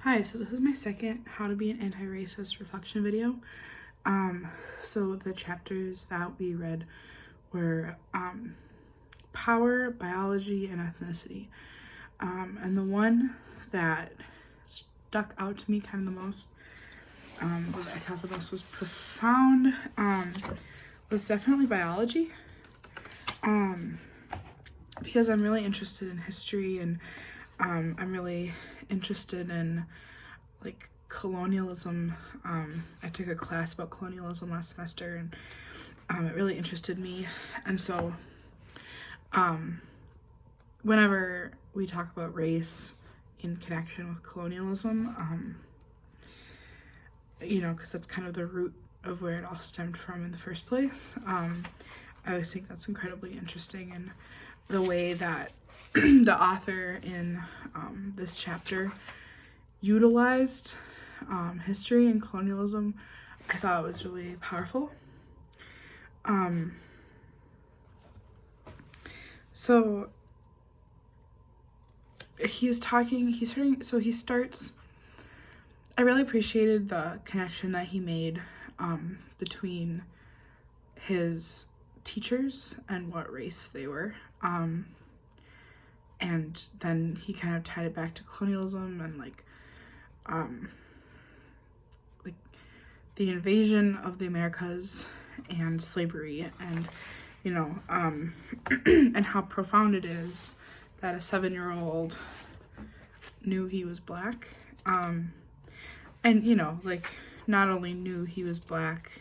Hi, so this is my second How to Be an Anti-Racist reflection video. So the chapters that we read were power, biology, and ethnicity. And the one that stuck out to me kind of the most, what I thought the most was profound, was definitely biology. Because I'm really interested in history and I'm really interested in like colonialism. I took a class about colonialism last semester and it really interested me. And so whenever we talk about race in connection with colonialism, because that's kind of the root of where it all stemmed from in the first place, I always think that's incredibly interesting. And the way that the author in this chapter utilized history and colonialism, I thought was really powerful. So he starts, I really appreciated the connection that he made between his teachers and what race they were. And then he kind of tied it back to colonialism and like the invasion of the Americas and slavery, and and how profound it is that a 7-year-old knew he was black, and like not only knew he was black,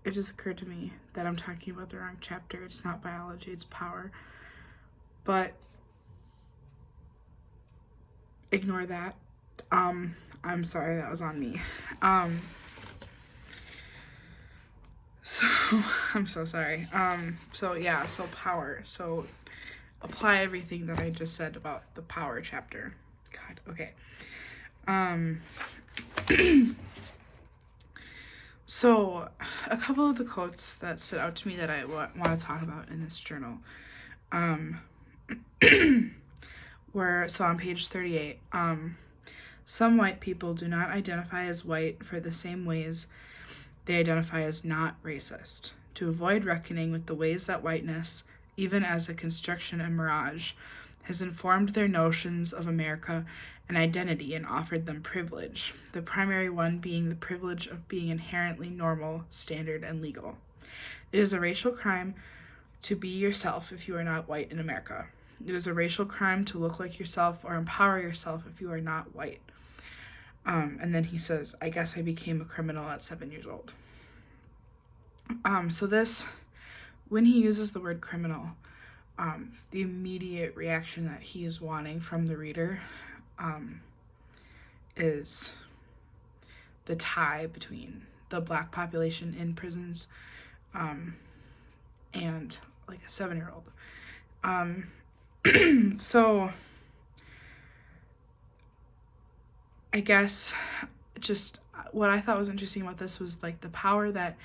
it just occurred to me that I'm talking about the wrong chapter. It's not biology, it's power. But ignore that. I'm sorry, that was on me. So I'm so sorry. So power. So apply everything that I just said about the power chapter. God, okay. So a couple of the quotes that stood out to me that I want to talk about in this journal were, so on page 38, some white people do not identify as white for the same ways they identify as not racist. To avoid reckoning with the ways that whiteness, even as a construction and mirage, has informed their notions of America and identity and offered them privilege, the primary one being the privilege of being inherently normal, standard, and legal. It is a racial crime to be yourself if you are not white in America. It is a racial crime to look like yourself or empower yourself if you are not white. And then he says, I guess I became a criminal at 7 years old. So this, when he uses the word criminal, the immediate reaction that he is wanting from the reader is the tie between the black population in prisons and like a 7-year-old. So I guess just what I thought was interesting about this was like the power that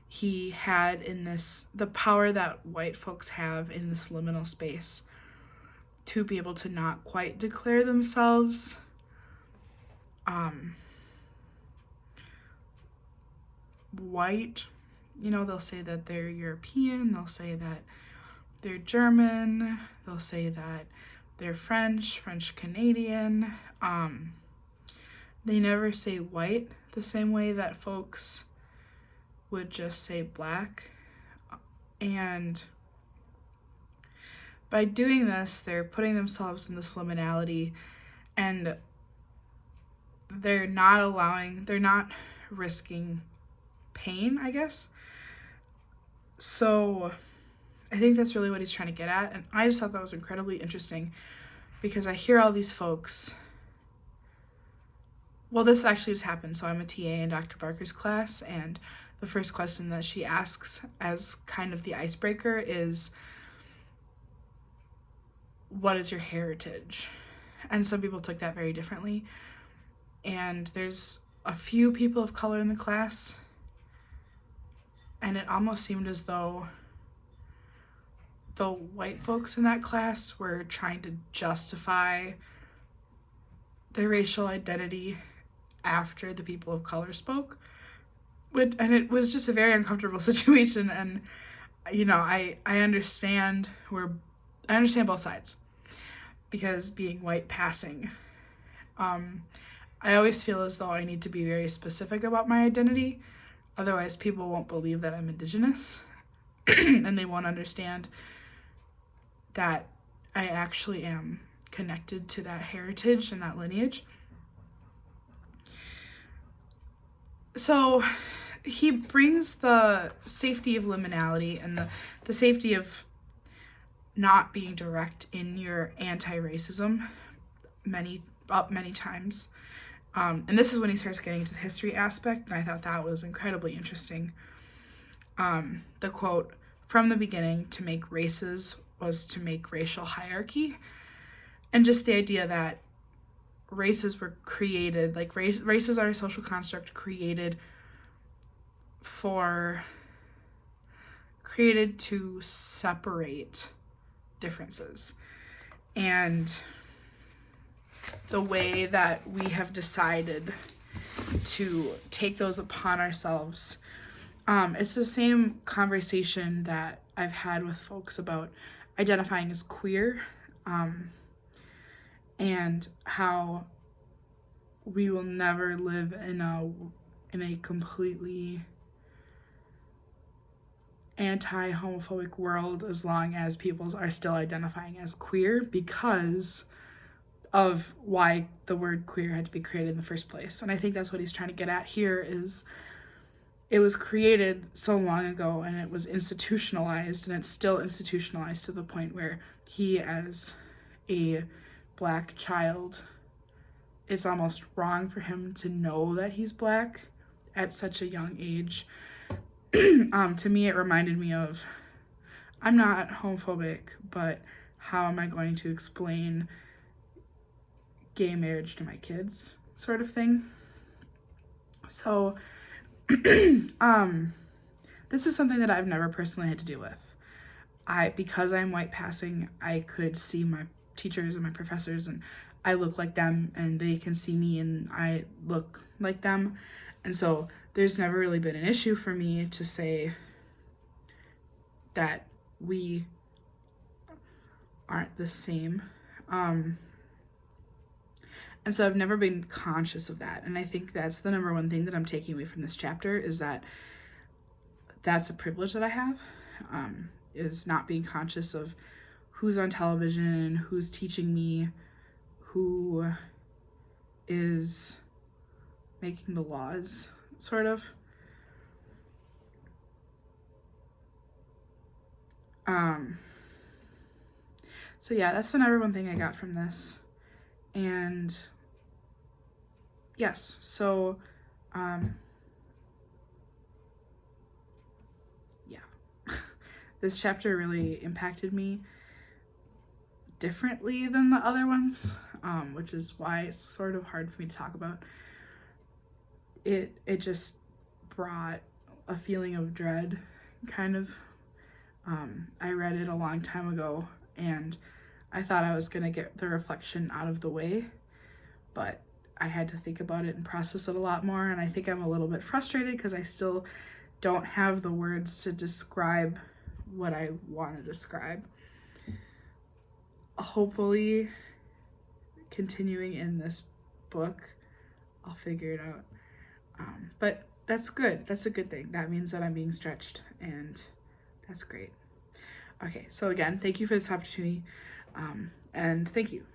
he had in this, the power that white folks have in this liminal space to be able to not quite declare themselves white. They'll say that they're European, they'll say that they're German, they'll say that they're French Canadian. They never say white the same way that folks would just say black. And by doing this, they're putting themselves in this liminality, and they're not risking pain, I guess. So I think that's really what he's trying to get at. And I just thought that was incredibly interesting because I hear all these folks. Well, this actually just happened. So I'm a TA in Dr. Barker's class, and the first question that she asks as kind of the icebreaker is, what is your heritage? And some people took that very differently. And there's a few people of color in the class, and it almost seemed as though the white folks in that class were trying to justify their racial identity after the people of color spoke. And it was just a very uncomfortable situation. And, you know, I understand both sides, because being white passing, I always feel as though I need to be very specific about my identity. Otherwise, people won't believe that I'm Indigenous and they won't understand that I actually am connected to that heritage and that lineage. So he brings the safety of liminality and the safety of not being direct in your anti-racism many times. And this is when he starts getting into the history aspect, and I thought that was incredibly interesting. The quote, "From the beginning, to make races was to make racial hierarchy," and just the idea that races were created, like races are a social construct created to separate differences. And the way that we have decided to take those upon ourselves, it's the same conversation that I've had with folks about identifying as queer, and how we will never live in a completely anti-homophobic world as long as people are still identifying as queer, because of why the word queer had to be created in the first place. And I think that's what he's trying to get at here, is it was created so long ago and it was institutionalized, and it's still institutionalized to the point where he, as a Black child, it's almost wrong for him to know that he's Black at such a young age. To me, it reminded me of, I'm not homophobic, but how am I going to explain gay marriage to my kids, sort of thing. So this is something that I've never personally had to deal with. Because I'm white passing, I could see my teachers and my professors, and I look like them, and they can see me and I look like them. And so there's never really been an issue for me to say that we aren't the same. And so I've never been conscious of that. And I think that's the number one thing that I'm taking away from this chapter, is that that's a privilege that I have, is not being conscious of who's on television, who's teaching me, who is making the laws, sort of. So yeah, that's the number one thing I got from this. And yes, so yeah, this chapter really impacted me differently than the other ones, which is why it's sort of hard for me to talk about. It just brought a feeling of dread, kind of. I read it a long time ago, and I thought I was gonna get the reflection out of the way, but I had to think about it and process it a lot more, and I think I'm a little bit frustrated because I still don't have the words to describe what I want to describe. Hopefully, continuing in this book, I'll figure it out. But that's good. That's a good thing. That means that I'm being stretched, and that's great. Okay, so again, thank you for this opportunity, and thank you.